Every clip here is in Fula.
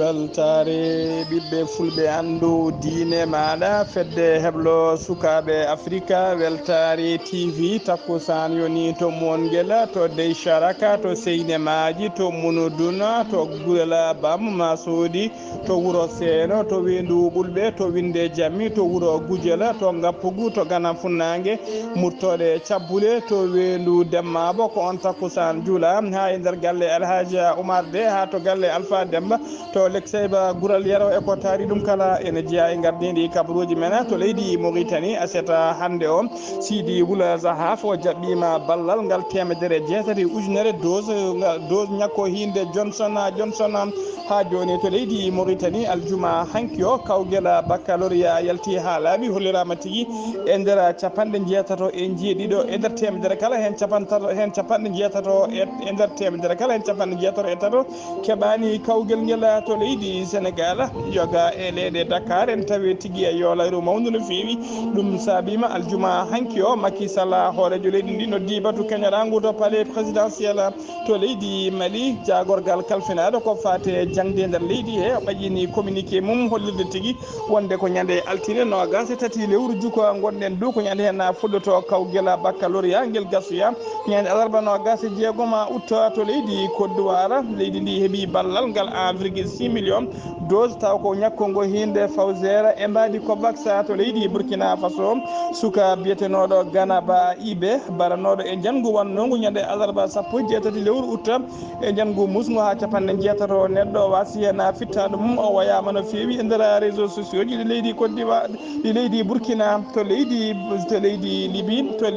weltaare ɓiɓɓe fulɓe anndu diine maɗa fedde heblo sukaɓe africa weltaare tv takkusan yoni to mongel to dey charaka to seynemaji to munuduna to gurela bam masodi to wuro seeno to wendu ɓulɓe to winde jammi to wuro gujela to gappugu to gana funnangue murtode cabbule to wendu demmabo ko on takkusan juula ha e nder galle alhaji oumar de ha to galle alpha demba to lekseyba gural yero e ko taari ɗum kala ene jeeya e gardidi kabaruuji men to leydi Mauritanie aseta hannde o Sidi Wula Zahaf o jaɓɓima ballal ngal 1jeetati ujunere dose ñakko hinde Johnson ha joni to leydi Mauritanie aljuma hanki o kawguel baccalauréat yalti ha laaɓi hollirama tigui e nder capanɗe jeetato e jeeɗiɗo e nder temedere kala hen capanɗe jeetato e nder temedere kala hen capanɗe jeetato e tato keɓani kawguel ngel to leydi Sénégal yoga e leyɗe Dakar en tawi tigui e yolayru mawdu no fewi ɗum saabima aljuma hanki o Macky Sall hoorejo leydi ndi noddi batu keñoɗangu to palais présidentiel to leydi Mali jagorgal kalfinaɗo ko fate jangde nder leydi he o ɓaƴini communiqué mum hollirde tigui wonde ko ñande altine nogas e tati lewru juko gonɗen du ko ñande hen fuɗɗoto kawguel baccalauréat guel gasuya ñande alarba nogas e jeegom août to leydi Côte d'Ivoire leydi ndi heeɓi ballal ngal 1,6 million dose taw ko ñakkongo hinde fawsera e mbadi covax to leydi Burkina Faso suka biyetenoɗo Ganaba Ibe baranoɗo e janggu wannongu ñande alarba 17 lewru août e janggu musgo ha capanɗe jeetato neɗɗo wasi hen fittade mum o wayama no fewi e nder réseaux sociaux ji ɗi leydi Côte d'Ivoire ɗi leydi Burkina to leydi Libye to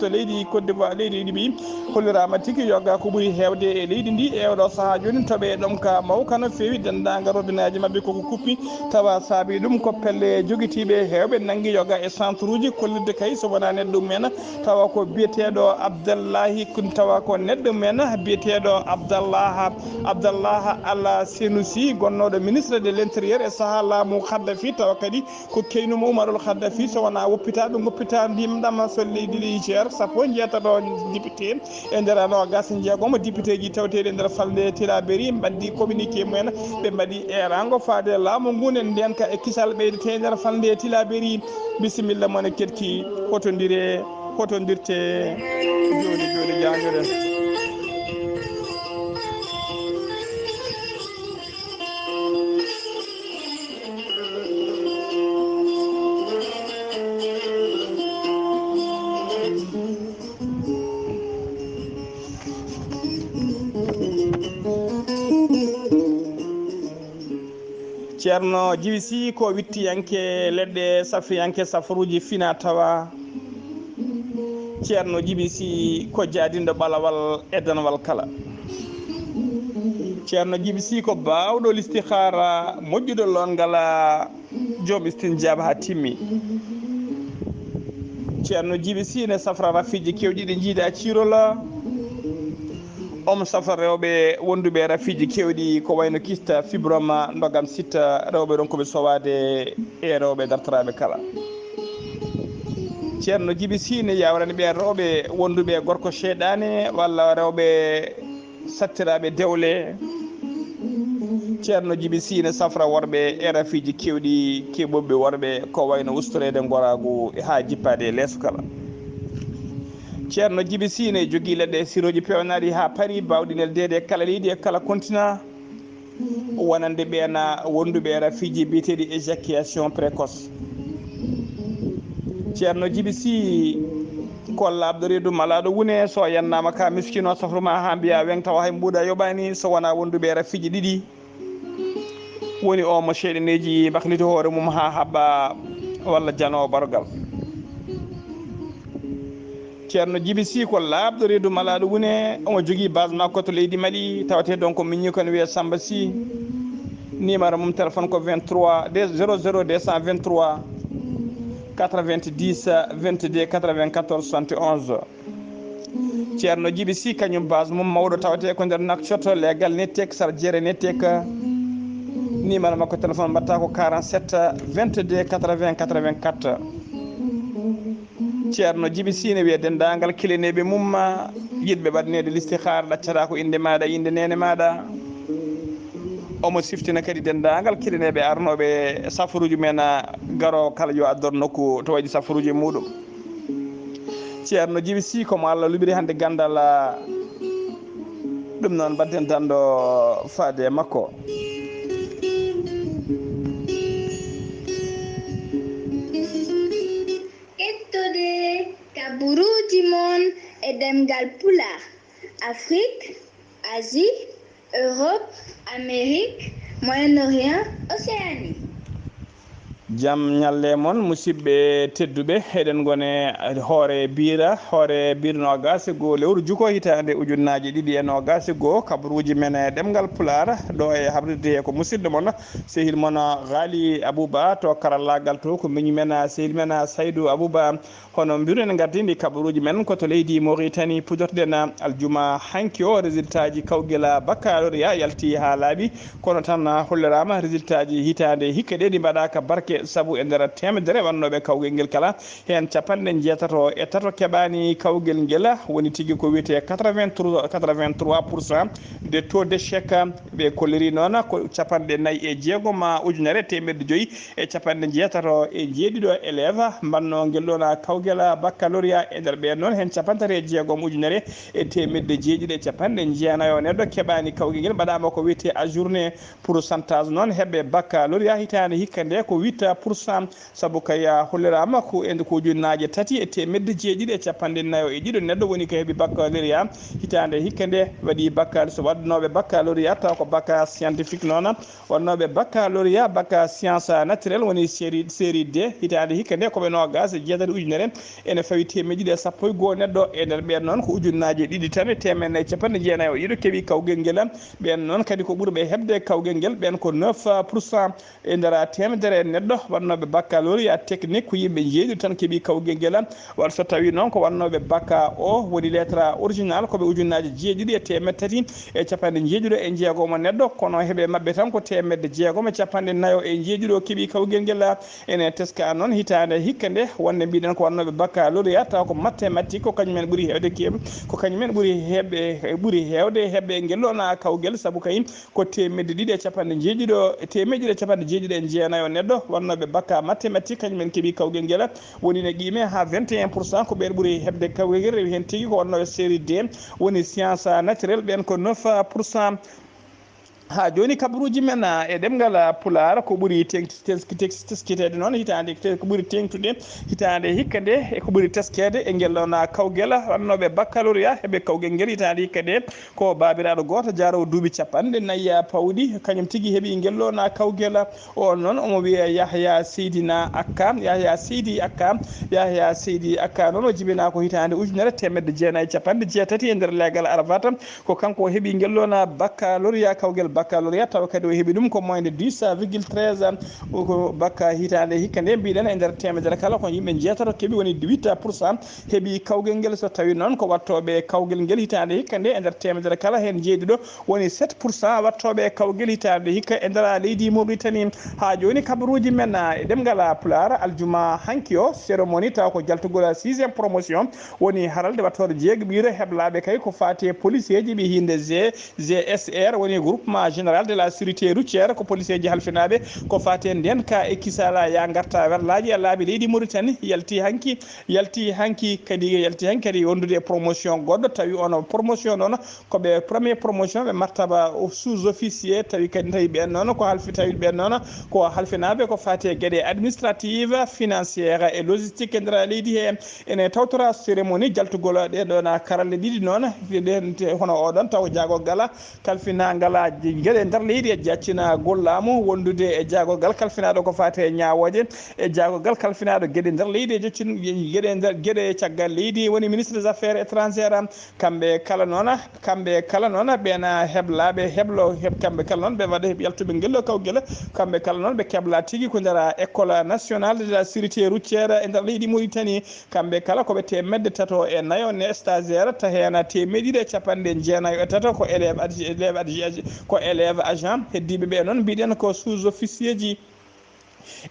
leydi Côte d'Ivoire leydi Libye hollirama tigui yogga ko ɓuuri hewde e leydi ndi e oɗo saaha joni toɓe ɗom ka mawka no fewi dendagal robinaji mabɓe koko kuppi tawa saabi ɗum ko pelle joguitiɓe hewɓe nangui yoga e centre uji kollirde kay so wona neɗɗo men tawa ko biyeteɗo Abdallahi tawa ko neɗɗo men biyeteɗo Abdallah Alla Senoussi gonnoɗo ministre de l' intérieur e saaha laamu Kaddafi tawa kadi ko keynumo Oumarul Kaddafi so wona woppitaɗo goppita ndimɗam so leydi Niger sappo jeetato député e nder nogas jeegom député ji tawteɗe nder falde Tilaberi mbaddi communiqué mumen ɓe mbaɗi erango faade laamu ngu ne ndenka e kisal ɓeydete nder falde Tilaberi bisimilla moon ketki hotodirte joni jangere. ceerno Djiby Sy ko wittiyanke leɗɗe safriyanke safaruji fina tawa ceerno Djiby Sy ko jaadinɗo ɓalawal e danwal kala ceerno Djiby Sy ko bawɗo listihara moƴƴuɗo longal joom istinjaba ha timmi ceerno Djiby Sy ne safra rafiji kewɗi ɗi jiida cirola omo safra rewɓe wonduɓe rafiji kewɗi ko wayno kista fibroma ndogam sitta rewɓe ɗon koɓe sowade e rewɓe dartoraɓe kala ceerno Djiby Sy ne yawrani ɓe rewɓe wonduɓe gorko sheeɗane walla rewɓe sattiraɓe dewle ceerno Djiby Sy ne safra worɓe e rafiji kewɗi keɓoɓe worɓe ko wayno ustorede goragu ha jippade leeso kala ceerno Djiby Sy ne jogui leɗɗe siroji pewnaɗi ha paari bawɗinel dede kala leydi e kala continent wonande ɓeena wonduɓe rafiji biyeteɗi éjaculation précoce ceerno Djiby Sy ko labɗo reedu malaɗo wune so yannama ka miskino safruma ha mbiya weng tawa hay mbuuɗa yoɓani so wona wonduɓe rafiji ɗiɗi woni o mo sheeɗeneji baklito hoore mum ha haɓɓa walla janowo barogal ceerno Djiby Sy ko labɗo reedu malaɗo wune omo jogui base makko to leydi Mali tawate donc miñi kono wiye Samba Sy numéro mum téléphone ko 23 00 223 90 22 94 71 ceerno Djiby Sy kañum base mum mawɗo tawate ko nder Nouakchott légal nettek sar jeere nettek numéro makko téléphone mbatta ko 47 22 80 84 ceerno Djiby Sy ne wiye dendagal kileneɓe mum yiɗɓe ɓadnede listihara ɗaccata ko inde maɗa inde nene maɗa omo siftina kadi dendagal keɗeneɓe arnoɓe safaruji men garo kala yo addor nokku to waɗi safaruji muɗum ceerno Djiby Sy komo Allah luɓiri hannde Ganndal ɗum noon badden tan ɗo faade makko. Keɗtode kabaruuji mon e ɗemngal pulaar. Afrique, Asie, Europe, Amérique, Moyen-Orient, Océanie. Jam ñalle moon musidɓe tedduɓe eɗen gone hoore biir nogas goo lewru juko hitande ujunnaji ɗiɗi e nogas goo kabaruuji men e ɗemngal pulaar ɗo e habrirde ko musidɗo moon sehil moon Ghalii Abuu Bah to karallagal to ko miñi men sehil men Saydou Abou Bah hono mbiru en gardindi kabaruuji men koto leydi Mauritanie pudorɗen aljuma hanki o résultat ji kawguel baccalauréat yalti ha laaɓi kono tan hollirama résultat ji hitande hikka ɗe ɗi mbaɗaka barke sabu e nder temedere wannoɓe kawgel ngel kala hen capanɗe jeetato e tato keɓani kawgel ngel woni tigui ko wiyete 83% de taux d'échec ɓe kolliri noon ko capanɗe nayyi e jeegom ujunere temedde joyyi e capanɗe jeetato e jeeɗiɗo élève mbanno ngel ɗon kawgel baccalauréat e nder ɓen noon hen capantati e jeegom ujunere e temedde jeeɗiɗi e capanɗe jeenayo neɗɗo keɓani kawgel ngel mbaɗama ko wiyete ajourné pourcentage noon heɓɓe baccalauréat hitande hikka nde ko 8% sabu kaya hollirama ko ende ko ujunnaje tati e temedde jeeɗiɗi e capanɗe nayo e ɗiɗo neɗɗo woni ko heeɓi baccalauréat hitande hikka nde waɗi baccalauréat so waɗanoɓe baccalauréat taw ko bacca scientifique noon wannoɓe baccalauréat bacca science naturelle woni série D hitande hikka nde koɓe nogas jeetati ujunere ene fawi temedde ɗiɗi e sappo e goho neɗɗo e nder ɓen noon ko ujunnaje ɗiɗi tan e temedde capanɗe jeenayo e ɗiɗo keeɓi kawgel ngel ɓen noon kadi ko ɓuurɓe heɓde kawgel ngel ɓen ko 9% e nder temedere neɗɗo wannoɓe baccalauréat technique ko yimɓe jeeɗiɗo tan keeɓi kawgel ngel waɗa so tawi noon ko wannoɓe bacca o woni lettre original koɓe ujunnaje jeeɗiɗi e temedde tati e capanɗe jeeɗiɗo e jeegomo neɗɗo kono heeɓe mabɓe tan ko temedde jeegom e capanɗe nayo e jeeɗiɗo keeɓi kawgel ngel ene teska noon hitande hikka nde wonde mbiɗen ko wannoɓe baccalauréat taw ko mathématique ko kañumen ɓuuri hewde keeɓ ko kañumen ɓuuri hewde heɓɓe ngel ɗon kawgel saabu kayi ko temedde ɗiɗi e capanɗe jeeɗiɗo temedde ɗiɗi e capanɗe jeeɗiɗi e jeenayo neɗɗo wannoɓe bacca mathématique kañumen keeɓi kawgel ngel woni ne qime ha 21% ko ɓen ɓuuri heɓde kawgel ngel rewi hen tigui ko wannoɓe série D woni science naturelle ɓen ko 9%. ha joni kabaruuji men e ɗemngal pulaar ko ɓuuri teskitede noon hitande ko ɓuuri tengtude hitande hikka nde ko ɓuuri teskede e ngel ɗon kawgel wannoɓe baccalauréat heeɓe kawgel ngel hitande hikka nde ko babiraɗo goto jarowo duuɓi capanɗe nayyi pawɗi kañum tigui heeɓi ngel ɗon kawgel o noon omo wiye Yahya Seydi Akka noon o jibina ko hitande ujunere temedde jeenayyi capanɗe jeetati e nder leegal arafat ko kanko heeɓi ngel ɗon baccalauréat kawgel baccalauréat taw kadi o heeɓi ɗum ko moins de 10,13 ko bacca hitande hikka nde mbiɗen e nder temedere kala ko yimɓe jeetato keeɓi woni 8% heeɓi kawgel ngel so tawi noon ko wattoɓe kawgel ngel hitande hikka nde e nder temedere kala hen jeeɗiɗo woni 7% wattoɓe kawgel hitande hikka e nder leydi Mauritanie ha joni kabaruuji men e ɗemngal pulaar aljuma hanki o cérémonie taw ko jaltugol 6e promotion woni haralde wattorde jeegoɓire heɓlaɓe kay ko fati policier ji ɓe hinde GSR woni groupement général de la sécurité routière ko policier ji halfinaɓe ko fati nden ka e kisala ya garta werlaji e laabi leydi Mauritanie yalti hanki kadi wondude promotion goɗɗo tawi on promotion noon koɓe premier promotion ɓe martaba sous officier tawi kadi tawi ɓen noon ko ko halfinaɓe ko fati gueɗe administrative financiére et logistique e nder leydi he ene tawtora cérémonie jaltugol ɗeɗon karalle ɗiɗi noon hono oɗon taw jagol kalfinagal gueɗe nder leydi e jaccina gollamu wondude e jagolgal kalfinaɗo ko fati e ñawoje e jagolgal kalfinaɗo gueɗe nder leydi e joccin gueɗe caggal leydi woni ministre des affaires étrangères kamɓe kala noon ɓen heɓlaɓe kamɓe kala noon ɓe waɗa yaltuɓe ngelɗo kawgel kamɓe kala noon ɓe kebla tigui ko nder école nationale de la sécurité routière e nder leydi Mauritanie kamɓe kala koɓe temedde tato e nayo ne stagiaire ta hen temedde ɗiɗi e capanɗe jeenayo e tato ko élève agent heddiɓe ɓe noon mbiɗen ko sous officier ji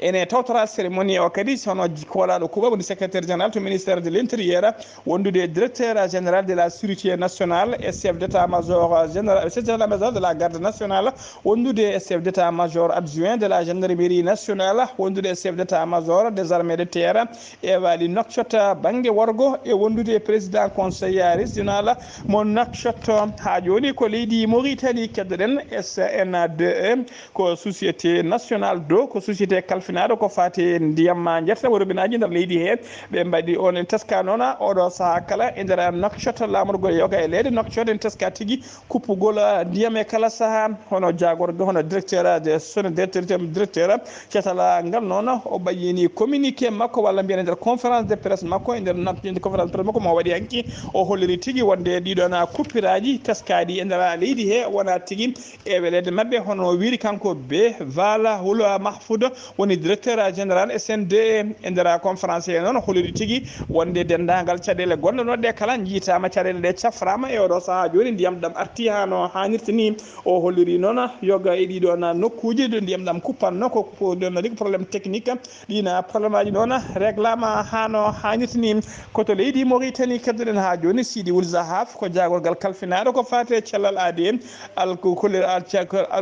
ene tawtora cérémonie o kadi sono kolaɗo kuuɓa woni secrétaire général to ministère de l' intérieur wondude directeur général de la sécurité nationale et chef d' état major général chef de major de la garde nationale wondude chef d' état major adjoint de la gendarmerie nationale wondude chef d' état major des armées de terre e waɗi noccota banggue worgo e wondude président conseil régional mo noccotto ha joni ko leydi Mauritanie keddoɗen SN2E ko société nationale d'eau ko société kalfinaɗo ko fati ndiyam jerta worobinaji nder leydi he ɓe mbaɗi on en teska noon oɗo saaha kala e nder noccotto lamorgol yoga e leydi noccode en teska tigui kuppugol ndiyam e kala saaha hono jagorɗo hono directeur de son directeur cetala ngal noon o ɓayini communiqué makko walla mbiyen e nder conférence de presse makko e nder nokkude conférence de presse makko mo waɗi hanki o holliri tigui wonde ɗiɗon kuppiraji teskaɗi e nder leydi he wona tigui e welede mabɓe hono wiiri kanko be vala hulo mahfoud woni directeur général SND e nder conférence he noon holliri tigui wonde dendagal caɗele gonɗe ɗon ɗe kala jiitama caɗele ɗe caframa e oɗo saaha joni ndiyam ɗam arti ha no hannirta ni o holliri noon yoga e ɗiɗon nokkuji ɗo ndiyam ɗam kuppanno ko ɗon ɗi probléme technique ɗina probléme aji noon réglama ha no hannirta ni koto leydi Mauritanie keddoɗen ha joni Sidi Wulza Haf ko jagorgal kalfinaɗo ko fate cellal ade al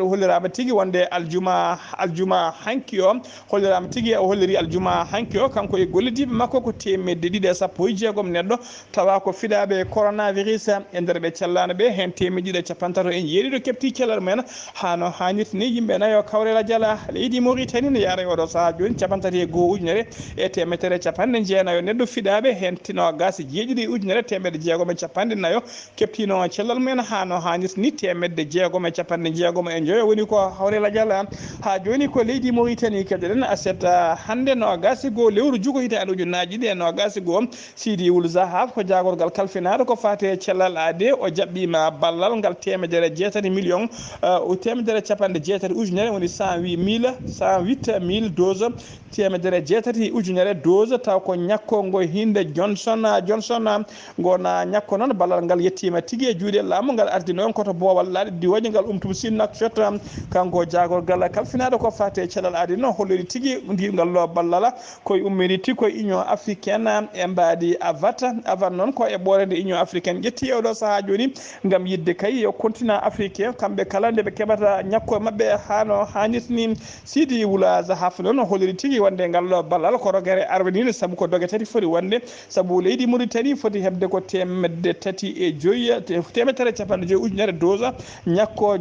hollirama tigui wonde aljuma hanki o hollirama tigui o holliri aljuma hanki o kanko e gollidiɓe makko ko temedde ɗiɗi e sappo e jeegom neɗɗo tawa ko fiɗaɓe coronavirus e nder ɓe cellano ɓe hen temedde ɗiɗi e capantato en jeeɗiɗo kepti cellal mumen hano hannirta ni yimɓe nayo kawrela diala leydi Mauritanie ne yaara oɗo saaha joni capantati e goho ujunere e temetere capanɗe jeenayo neɗɗo fiɗaɓe hen tino gasi jeeɗiɗi ujunere temedde jeegom e capanɗe nayo keptino cellal mumen hano hannirta ni temedde jeegom e capanɗe jeegom e joyo woni ko hawrela diala ha joni ko leydi Mauritanie keddoɗen aset hannde no gasi go lewru juko hitande ujunnaji ɗi e no gasi go Sidi Wulza Haf ko jagorgal kalfinaɗo ko fate cellal ade o jaɓɓima ballal ngal temedere jeetati million temedere capanɗe jeetati ujunere woni 108 000 dose temedere jeetati ujunere dose taw ko ñakko ngo hinde Johnson gona ñakko noon ballal ngal yettima tigui e juuɗe laamu ngal ardi noon koto boowal laaɗe diwoje ngal tum sinnak fot kanko jagorgal kalfinaɗo ko fate cellal ade noon holliri tigui ndirgal lo ballala koye ummini tigui koye union africaine e mbaɗi avat noon ko e ɓoorede union africaine ƴetti oɗo saaha joni gam yidde kay yo continent africain kamɓe kala nde ɓe keɓata ñakko mabɓe hano hannirtani Sidi Wulza Haf noon holliri tigui wonde ngal ballal ko rogere arwenide saabu ko dogue tati foti wonde saabu leydi Mauritanie foti hebde ko temedde tati e joyyi temetere capanɗe joyyi ujunere dose ñakko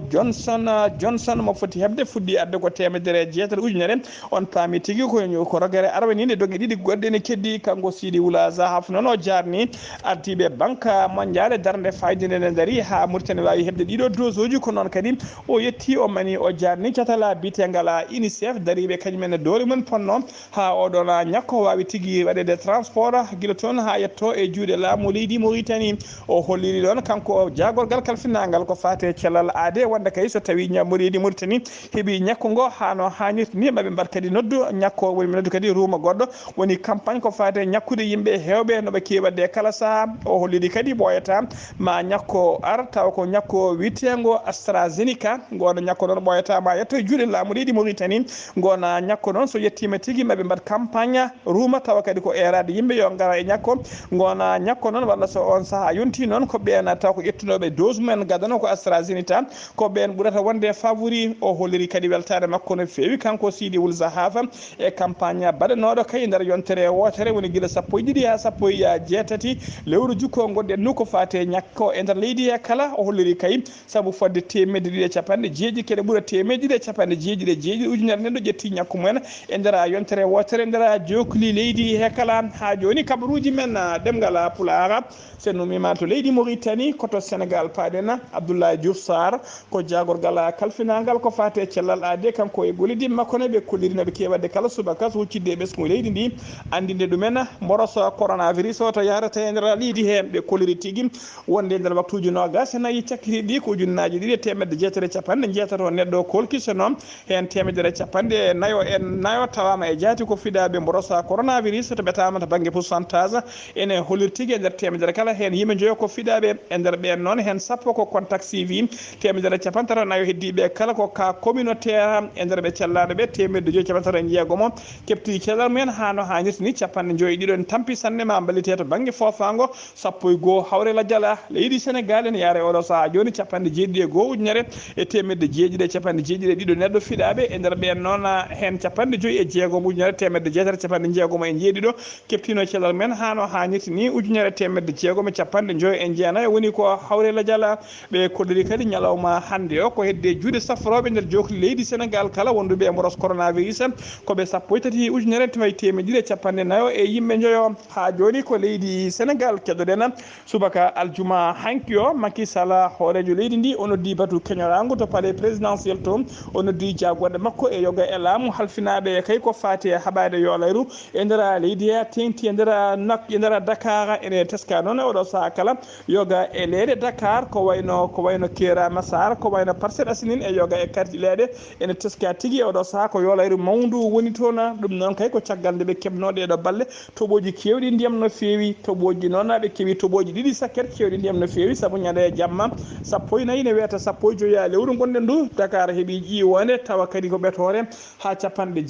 Johnson mo foti hebde fuɗɗi adde ko temedere jeetati ujunere on paami tigui ko rogere arwenide dogue ɗiɗi goɗɗe ne keddi kanko Sidi Wulza Haf noon o jarni artiɓe banque mondiale darde faydinde nde daari ha Mauritanie wawi hebde ɗiɗo dose uji ko noon kadi o yetti o mani o jarni catala bitegal UNICEF daariɓe kañumen doole mumen ponno ha oɗon ñakko wawi tigui waɗede transport guila toon ha yetto e juuɗe laamu leydi Mauritanie o holliri ɗon kanko jagorgal kalfinagal ko fate cellal ade wonde kay so tawi leydi Mauritanie heeɓi ñakko ngo hano hannirta ni maɓe mbat kadi noddu ñakko woni noddu kadi ruuma goɗɗo woni campagne ko fate ñakkude yimɓe hewɓe noɓe kewadde kala saaha o holliri kadi ɓoyata ma ñakko ar taw ko ñakko witego AstraZeneca gono ñakko noon ɓoyata ma yetto e juuɗe laamu leydi Mauritanie gona ñakko noon so yettima tigui maɓe mbat campagne ruuma tawa kadi ko erade yimɓe yo gara e ñakko gona ñakko noon walla so on saaha yonti noon ko ɓen taw ko ƴettunoɓe dose mumen gadano ko AstraZeneca ko ɓen ɓurata wonde favori o holliri kadi weltare makko no fewi kanko Sidi Wulza Haf e campagne baɗanoɗo kay nder yontere wotere woni guila sappo e ɗiɗi ha sappo e jeetati lewru jukko gonɗen nu ko fate ñakko e nder leydi he kala o holliri kay saabu fodde temedde ɗiɗi e capanɗe jeeɗiɗi keɗe ɓuura temedde ɗiɗi e capanɗe jeeɗiɗi e jeeɗiɗi ujunere neɗɗo ƴetti ñakku mumen e nder yontere wotere nder jokli leydi he kala ha joni kabaruuji men ɗemngal pulaar sen numima to leydi Mauritanie koto Sénégal paɗen Abdoulaye Diouf Sarr ko jagorgal kalfinagal ko fate cellal ade kanko e gollidiɓe makko ne ɓe kolliri noɓe kewade kala subaka so huccidde e ɓesgu leydi ndi andinde ɗumen mboroso coronavirus o to yarata e nder leydi he ɓe kolliri tigui wonde nder waktuji nogas nayi cakkitiɗi ko ujunnaji ɗiɗi temedde jeetere capanɗe jeetato neɗɗo kolkiso noon hen temedere capanɗe nayo tawama e jaati ko fiɗaɓe mborosa coronavirus to ɓetama to banggue pourcentage ene holliri tigui e nder temedere kala hen yimɓe joyo ko fiɗaɓe e nder ɓen noon hen sappo ko contact suivi temedere capantati nayo heddiɓe kala ko ka communautaire e nder ɓe cellaɗo ɓe temedde temedde joyi capantato e jeegomo kepti cellal mumen ha no hannirta ni capanɗe joyi ɗiɗo en tampi sanne ma ballite to banggue fofango sappo e goho hawre ladiala leydi Sénégal ene yaara oɗo saaha joni capanɗe jeeɗiɗi e goho ujunere e temedde jeeɗiɗi e capanɗe jeeɗiɗi e ɗiɗo neɗɗo fiɗaɓe e nder ɓen noon hen capanɗe joyi e jeegomo ujunere temedde jeetati capanɗe jeegomo e jeeɗiɗo keptino cellal men ha no hannirta ni ujunere temedde jeegomo capanɗe joyi e jeenayyi woni ko hawre ladiala ɓe koɗori kadi ñalawma hannde o ko hedde juuɗe safroɓe nder jokli leydi Sénégal kala wonduɓe e mboros coronavirus koɓe sappo e tati ujunere tawi temedde ɗiɗi capanɗe nayo e yimɓe joyo ha joni ko leydi Sénégal keɗoɗen subaka aljuma hanki o Macky Sall hoorejo leydi ndi o noddi batu keñorago to palais présidentiel to o noddi jaggonde makko e yoga e laamu halfinaɓe kay ko fati e haɓade yolayru e nder leydi he tengti e nder Dakar ene teska noon oɗo saaha kala yoga e leeɗe Dakar ko wayno Kera Massar ko wayno Parcelles Assainies e yoga e karti leeɗe ene teska tigui oɗo saaha ko yolayru mawdu woni toon ɗum noon kay ko caggal nde ɓe kebnoɗe ɗo balle toɓoji kewɗi ndiyam no fewi toɓoji noon ɓe keewi toɓoji ɗiɗi sakket kewɗi ndiyam no fewi saabu ñande jamma sappo e nayyi ne wiyata sappo e joyi lewru gonɗen ndu Dakar heeɓi ƴiwonde tawa kadi ko ɓetore ha capanɗe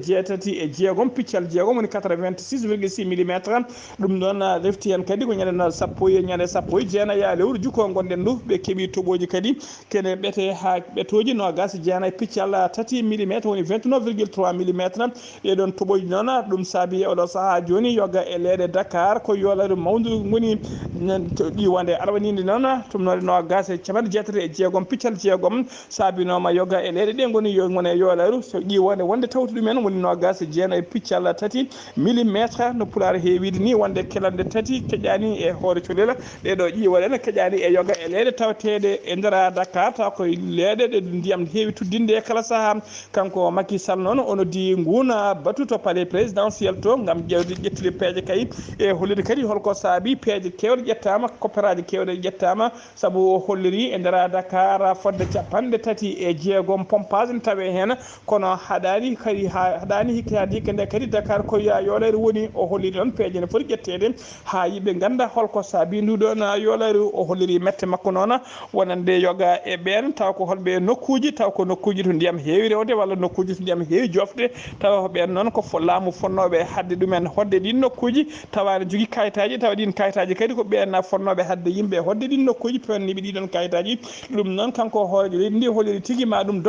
jeetati e jeegom piccal jeegom woni 86,6 millimétre ɗum noon refti hen kadi ko ñande sappo e jeenayyi lewru juko gonɗen ndu ɓe keeɓi toɓoji kadi kene ɓeete ha ɓetoji nogas jeenayyi piccal 3 millimétre woni 29,3 millimétre ɗeɗon toɓoji noon ɗum saabi oɗo saaha joni yoga e leeɗe Dakar ko yolayru mawdu woni ƴiwonde arwanide noon tumnode nogas e capanɗe jeetati e jeegom piccal jeegom saabinoma yoga e leeɗe ɗe goni yolayru so ƴiwonde wonde tawti ɗumen woni nogas jeenayyi piccal 3 millimétre no pulaar heewide ni wonde kelande tati keƴani e hoore colel ɗeɗo ƴiwoɗe ne keƴani e yoga e leeɗe tawateɗe e nder Dakar taw ko leeɗe ɗe ndiyam heewi tuddinde e kala saaha kanko Macky Sall noon o noddi nguna batu to palais présidentiel to gam ƴewde ƴettude peeje kay e hollude kadi holko saabi peeje kewɗe ƴettama coopéraji kewɗe ƴettama saabu o holliri e nder Dakar fodde capanɗe tati e jeegom pompage ne tawe hen kono haɗani kadi haɗani hikka nde kadi Dakar ko yolayru woni o holliri noon peeje ne foti ƴettede ha yimɓe ganda holko saabi nduɗon yolayru o holliri mette makko noon wonande yoga e ɓen taw ko holɓe nokkuji taw ko nokkuji to ndiyam heewi rewde walla nokkuji to ndiyam heewi jofde tawa ɓen noon ko laamu fonnoɓe hadde ɗumen hodde ɗin nokkuji tawa ne jogui kayitaji tawa ɗin kayitaji kadi ko ɓen fonnoɓe hadde yimɓe hodde ɗin nokkuji pewniɓe ɗiɗon kayitaji ɗum noon kanko hoorejo leydi ndi holliri tigui ma ɗum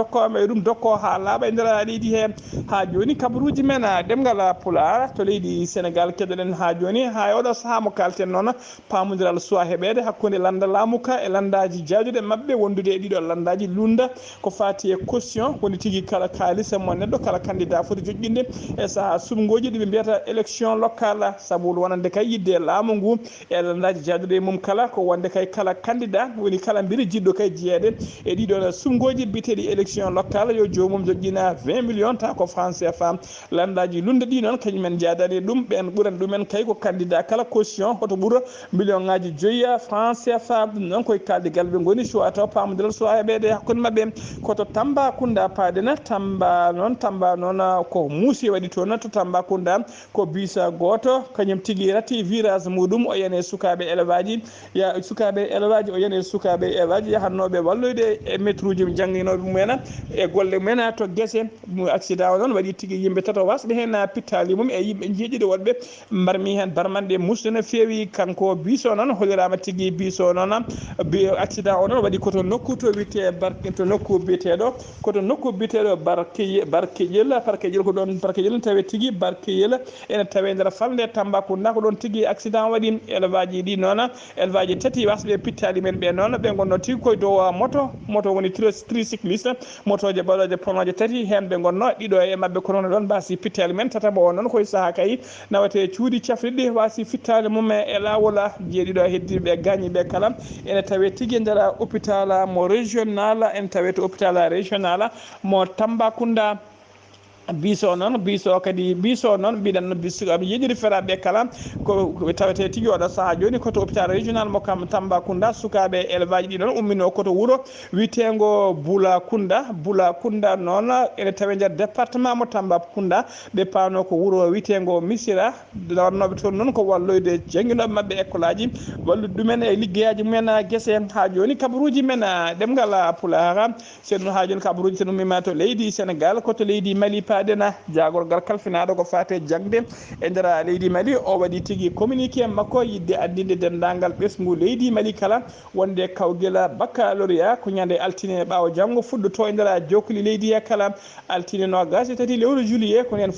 dokko ha laaɓa e nder leydi he ha joni kabaruuji men ɗemngal pulaar to leydi Sénégal keɗoɗen ha joni ha oɗo saaha mo kalten noon pamodiral suwa heɓede hakkude landa laamuka e landaji jajuɗe mabɓe wondude e ɗiɗo landaji lunda ko fati e caution woni tigui kala kalisa mo neɗɗo kala candidat foti joƴƴinde e saaha sumgoji ɗiɓe mbiyata élection locale saabu wonande kay yidde laamu ngu e landaji jaduɗe e mum kala ko wonde kay kala candidat woni kala mbiri jiɗɗo kay jeeyede e ɗiɗon sumgoji biteɗi élection locale yo jomum joƴƴina 20 millions ta ko France CFA landaji lunda ɗi noon kañumen jadani ɗum ɓen ɓuran ɗumen kay ko candidat kala caution hoto ɓuura million ngaji joyyi France CFA ɗum noon koye kaldigal ɓe goni soit taw pamodiral soit heɓede hakkude mabɓe koto Tambacounda paadena Tamba noon ko muusi waɗi toon to Tambacounda ko bisa goto kañum tigui ratti virage muɗum o yane sukaɓe élevage o yane sukaɓe élevage yahannoɓe walloyde e métre uji jangguinoɓe mumen e golle mumen to guesse accident o noon waɗi tigui yimɓe tato wasɓe hen pittali mum e yimɓe jeeɗiɗo wonɓe mbarmi hen barmanɗe musde no fewi kanko biso noon hollirama tigui biso noon accident o noon waɗi koto nokku to wiite to nokku biteɗo barkeƴel ko ɗon barkeƴel ne tawe tigui barkeƴel ene tawe nder falde Tambacounda ko ɗon tigui accident waɗi élevage ɗi noon élevage tati wasɓe pittali men ɓe noon ɓe gonno tigui koye dow moto woni tricycliste motoje ɓaɗoje ponoje tati hen ɓe gonno ɗiɗo e mabɓe ko noon ɗon mbasi pittali men tataɓo o noon koye saaha kay nawate cuuɗi cafriɗɗi wasi fittali mum e lawol jeeɗiɗo heddiɓe gañiɓe kala ene tawe tigui nder hôpital mo régional ene tawe to hôpital régional mo Tambacounda biso noon biso kadi biso noon mbiɗen no biso ami yeƴiri feraɓe kala ko tawete tigui oɗo saaha joni koto hôpital régional mo kam Tambacounda sukaɓe élevage ɗi ɗon ummino koto wuuro witego Bula Kounda noon ene tawe nder département mo Tambacounda ɓe pano ko wuuro witego Missira wannoɓe toon noon ko walloyde jangguinoɓe mabɓe école aji wallude ɗumen e liggeyaji mumen guese ha joni kabaruuji men ɗemgal pulaar sen ha joni kabaruuji sen ummima to leydi Sénégal koto leydi Mali dena jagorgal kalfinaɗo ko fate jangde e nder leydi Mali o waɗi tigui communiqué makko yidde andinde dendagal ɓesgu leydi Mali kala wonde kawguel baccalauréat ko ñande altine ɓawo janggo fuɗɗoto e nder jokoli leydi kala altine nogas e tati lewru juillet ko nen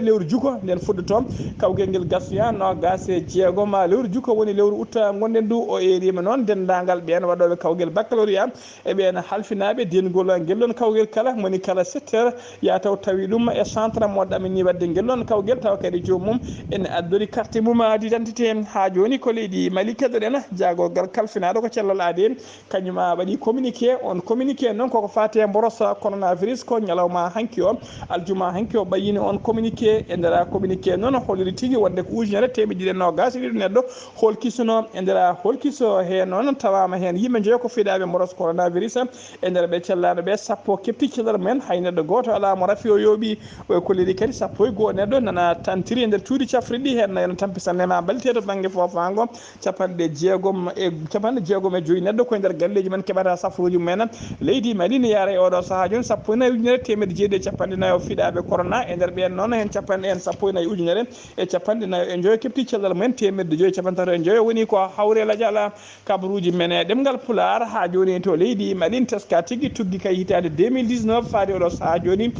lewru juko nden fuɗɗoto kawguel ngel gasoya nogas e jeegom lewru juko woni lewru août gonɗen ndu o erima noon dendagal ɓen waɗoɓe kawguel baccalauréat e ɓen halfinaɓe dengol guellon kawguel kala moni kala 7 heures ya taw tawi ɗum e centre mo ɗamini wadde guellon kawguel tawa kadi jomum ene addori carte mum d'identité ha joni ko leydi Mali keɗoɗen jagorgal kalfinaɗo ko cellal aade kañum waɗi communiqué on communiqué noon koko fate mborosa coronavirus ko ñalawma hanki o aljuma hanki o ɓayini on communiqué e nder communiqué noon holiri tigui wonde ko ujunere temedde nogas e ɗiɗi neɗɗo holkisono e nder holkiso he noon tawama hen yimɓe jeeyo ko fiiɗaɓe mborosa coronavirus e nder ɓe cellaɗo ɓe sappo kepti cellal mumen hay neɗɗo goto ala mo rafi o yooɓi ko leydi kadi sappo e goho neɗɗo nana tantiri e nder cuuɗi cafriɗi hen eno tampisanema balliteɗo banggue fofango capanɗe jeegom e joyyi neɗɗo koye nder galleji men keɓata safruji mumen leydi Mali ne yaara e oɗo saaha joni sappo e nayyi ujunere temedde jeeɗiɗi e capanɗe nayyi o fiiɗaɓe corona e nder ɓen noon hen capanɗe en sappo e nayyi ujunere e capanɗe nayyi e joyo kepti cellal mumen temedde joyyi capantati e joyo woni ko hawre ladial kabaruuji men e ɗemgal pulaar ha joni to leydi Mali teska tigui tugui kay hitande 2019 faade oɗo saaha joni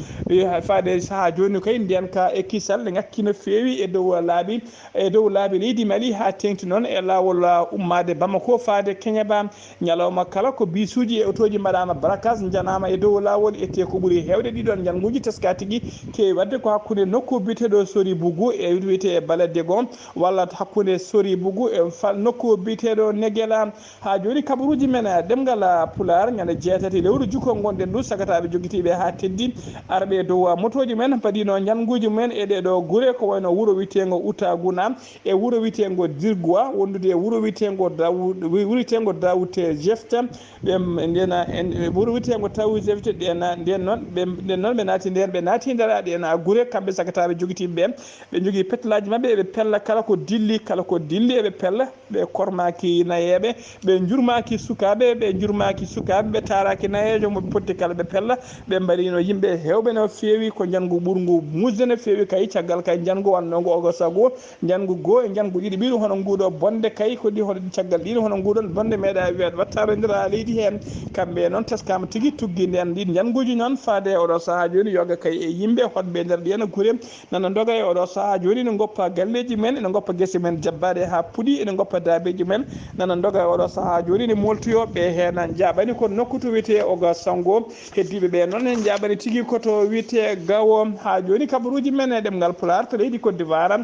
faade saaha joni kay nden ka e kisal ne ngakkino feewi e dow laabi leydi Mali ha tengti noon e lawol ummade Bamako faade Keñaba ñalawma kala ko bisuji e otoji mbaɗama braquage janama e dow lawol ette ko ɓuuri hewde ɗiɗon janguji teska tigui kewi wadde ko hakkude nokku biteɗo sori bougou e wiyete balade gon walla hakkude sori bougou e nokku biteɗo Neguela ha joni kabaruuji men ɗemgal pulaar ñande jeetati lewru juko gonɗen ndu sagataɓe joguitiɓe ha teddi arɓe dow motoji men mbaɗino janguji mumen e ɗeɗo guure ko wayno wuuro witego Outaguna e wuuro witego Dirgoa wondude wuro witego Dawute Jefta ɓe ndena wuuro witego Tawi Jefte nden noon ɓe naati nder ɗen guure kamɓe sagataɓe joguitiɓe ɓe jogui pettelaji mabɓe eɓe pella kala ko dilli eɓe pella ɓe kormaki nayeɓe ɓe jurmaki sukaɓe ɓe taraki nayejo moɓe potti kala ɓe pella ɓe mbarino yimɓe hewɓe no feewi ko jangu ɓurgu musde no feewi kay caggal kay jangu wannogo ogo sago jangu goho e jangu ɗiɗi ɓiɗum hono nguɗo bonde kay ko ɗi hono caggal ɗiɗi hono nguɗon bonde meeɗa wiyade wattare nder leydi hen kamɓe noon teskama tigui tugui nden ɗin janguji noon faade oɗo saaha joni yoga kay e yimɓe hotɓe nder ɗiyen guure nana doga e oɗo saaha joni ne goppa galleji men ene goppa guese men jabbade ha puuɗi ene goppa dabeji men nana doga e oɗo saaha joni ne moltoyoɓe hen jaɓani ko nokku to wiyete oga sango heddiɓe ɓe noon en jaɓani tigui koto wiyete gawo ha joni kabaruuji men e ɗemgal pulaar to leydi Côte d'Ivoire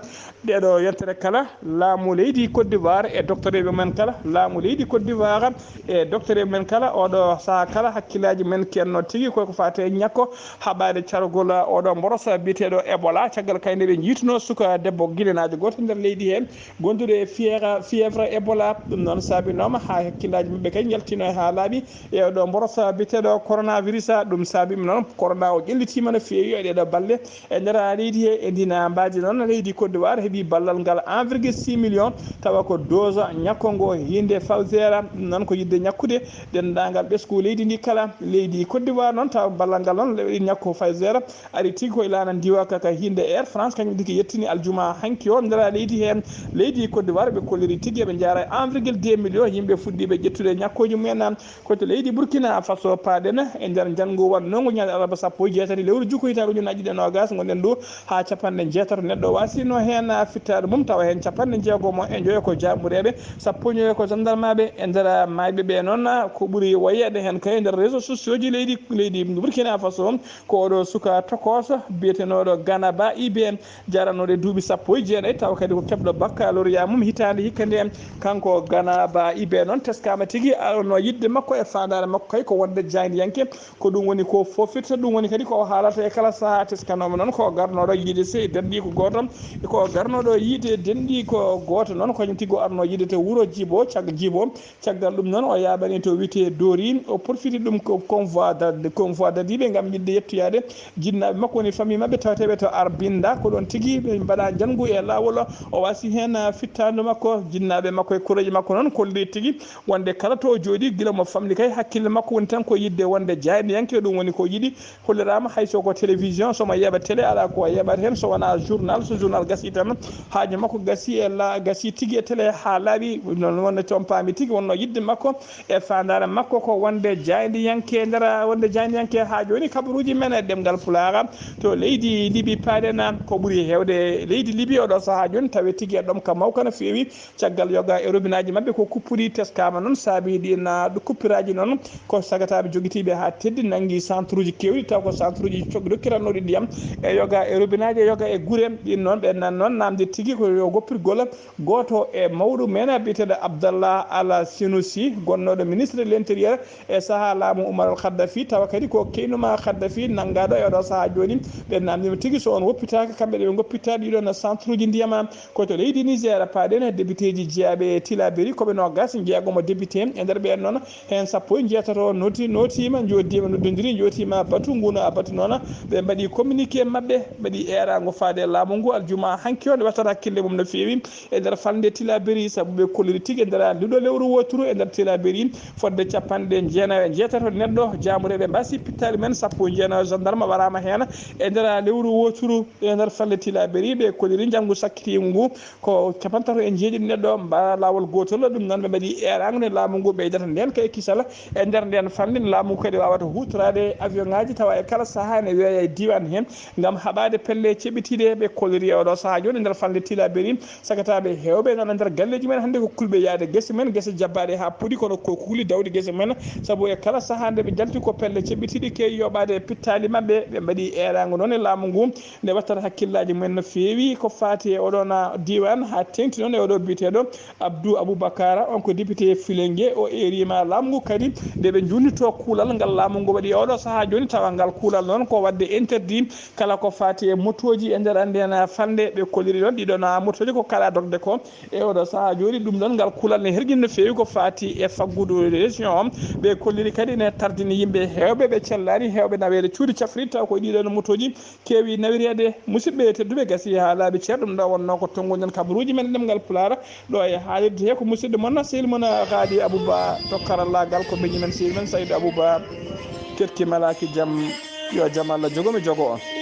ɗeɗo yettere kala laamu leydi Côte d'Ivoire e docteur men kala laamu leydi Côte d'Ivoire e docteur men kala oɗo saaha kala hakkillaji men kenno tigui koko fate ñakko haɓade cargol oɗo mborosa biteɗo Ebola caggal kayde ɓe jiituno suka debbo guinenajo goto nder leydi hen gondude fièvre Ebola ɗum noon saabinoma ha hakkillaji mabɓe kay jaltino ha laaɓi e oɗo mborosa biteɗo coronavirus ɗum saabima noon corona o ƴellitima no feewi e ɗeɗo balle e nder leydi he e ndina mbaji noon leydi Côte d'Ivoire heeɓi ballal ngal 1,6 million tawa ko dose ñakkongo hinde fawsera ɗum noon ko yidde ñakkude dendagal ɓesgu leydi ndi kala leydi Côte d'Ivoire noon tawa ballal ngal noon ɗi ñakko fawsera ari tigui koye lana diwa kaka hinde Air France kañum ɗiki yettini aljuma hanki o nder leydi hen leydi Côte d'Ivoire ɓe kolliri tigui ɓe jaara 1,2 million yimɓe fuɗɗiɓe ƴettude ñakkoji mumen koto leydi Burkina Faso paɗen e nder jangu wannongo ñande alarba sappo e jeetati lewru jukko hitago ujunaje ɗiɗi e nogas gonɗen ɗo ha capanɗe jeetato neɗɗo wasino hen fittade mum tawa hen capanɗe jeegomo e joyo ko jamureɓe sappo e joyo ko gendarmaɓe e nder mayɓe ɓe noon ko ɓuuri wayede hen kay nder réseaux sociaux ji leydi Burkina Faso ko oɗo suka tokoso biyetenoɗo Gana Ba IBM jaranoɗe duuɓi sappo e jeenayyi tawa kadi ko keɓɗo baccalauréat mum hitande hikka nde kanko Gana Ba IBM noon teskama tigui no yidde makko e fandare makko kay ko wonde jaydiyanke ko ɗum woni ko fofirta ɗum woni kadi ko haalata kala saha teskanoma noon ko garnoɗo yiide sey denɗi ko goto ko garnoɗo yiide denɗi ko goto noon koñum tigui arno yiide to wuuro Djibo caggal ɗum noon o yaɓani to wiyete Dori o profiti ɗum ko convoi dadiɓe gam yidde yettoyade jinnaɓe makko woni famille mabɓe tawateɓe to Arbinda ko ɗon tigui ɓe mbaɗa janggu e lawol o wasi hen fittadu makko jinnaɓe makko e kureji makko noon kolli tigui wonde kala to jooɗi guila mo famli kay hakkille makko woni tan ko yidde wonde jayniyanke ɗum woni ko yiiɗi hollirama hayso ko télévision somo yeeɓa télé ala ko yeeɓat hen so wona journal so journal gasi tan haaji makko gasi tigui e télé ha laaɓi non wonde toon paami tigui wonno yidde makko e fandare makko ko wonde jayniyanke nder wonde jayniyanke ha joni kabaruuji men e ɗemngal pulaar to leydi Libi paɗena ko ɓuuri hewde leydi Libi oɗo saaha joni tawi tigui e ɗom ka mawka no fewi caggal yoga e robinet aji mabɓe ko kuppuɗi teskama noon saabi ɗina ɗo kuppiraji noon ko sagataɓe joguitiɓe ha teddi nangui centre uji kewɗi taw ko centre uji cogɗi dokkirannoɗi ndiyam e yoga e robinet aji e yoga e guure ɗin noon ɓe nan noon namde tigui ko yo goppirgol goto e mawɗo men biyeteɗo Abdallah Ala Sinusi gonnoɗo ministre de l' intérieur e saaha laamu Oumar Al Khaddafi tawa kadi ko keynuma Khaddafi nanggaɗo e oɗo saaha joni ɓe namdima tigui so on woppitaka kamɓe ɗe ɓe goppitta ɗiɗon centre uji ndiyama koto leydi Niger paɗen député ji jeeyaɓe Tilaberi koɓe nogas jeeyagomo député e nder ɓen noon hen sappo e jeetato notima jodima noddodiri jotima batu nguna batu noon ɓe mbaɗi communiqué mabɓe mbaɗi erago faade laamu ngu aljuma hanki o nde wattata hakkille mum no fewi e nder falde Tilaberi saabu ɓe kolliri tigui e nder nduɗo lewru woturu e nder Tilaberi fodde capanɗe jeenayi e jeetato neɗɗo jamureɓe mbasi pittali men sappo jeenayi gendarme warama hen e nder lewru woturu e nder falde Tilaberi ɓe kolliri janggo sakkitimu ngu ko capantato e jeeɗiɗi neɗɗo mba lawol gotol ɗum noon ɓe mbaɗi erago nde laamu ngu ɓeydata nden kay kisal e nder nden falde laamu kadi wawata hutorade avion ngaji tawa e kala saaha ne weeya e diwan hen gam haɓade pelle ceɓitiɗe ɓe kolliri e oɗo saaha joni nder falde Tilaberi sagataɓe hewɓe nan e nder galleji men hannde ko kulɓe yaade guese men guese jabbaɗe ha puuɗi kono ko kuuli dawdi guese men saabu e kala saaha nde ɓe jalti ko pelle ceɓitiɗi key yoɓade pittali mabɓe ɓe mbaɗi erago noon e laamu ngu nde wattata hakkillaji mumen no fewi ko fati e oɗon diwan ha tengti noon e oɗo biteɗo Abou Bakara on ko député Filengue o erima laamu ngu kadi nde ɓe junnito kuulal ngal laamu ngu waɗi oɗo saaha joni tawa ngal kuulal noon ko wadde interdit kala ko fati e motoji e nder andi hen fande ɓe kolliri ɗon ɗiɗon motoji ko kala dogde ko e oɗo saaha joni ɗum ɗon ngal kuulal ne herguini no fewi ko fati e faggudu région o ɓe kolliri kadi ne tardini yimɓe hewɓe ɓe cellani hewɓe nawede cuuɗi cafri taw ko ɗiɗon motoji kewi nawirede musidɓe tedduɓe gasi ha laaɓi ceer ɗum ɗo wonno ko tongoɗen kabaruuji men ɗemngal pulaar ɗo e haalirde he ko musidɗo moon sehil moon Ghalii Abuu Bah to karallagal ko beñi men sehil men Saydou Abou Bah kettimalaki jaam yo jaam Allah jogomi jogo on.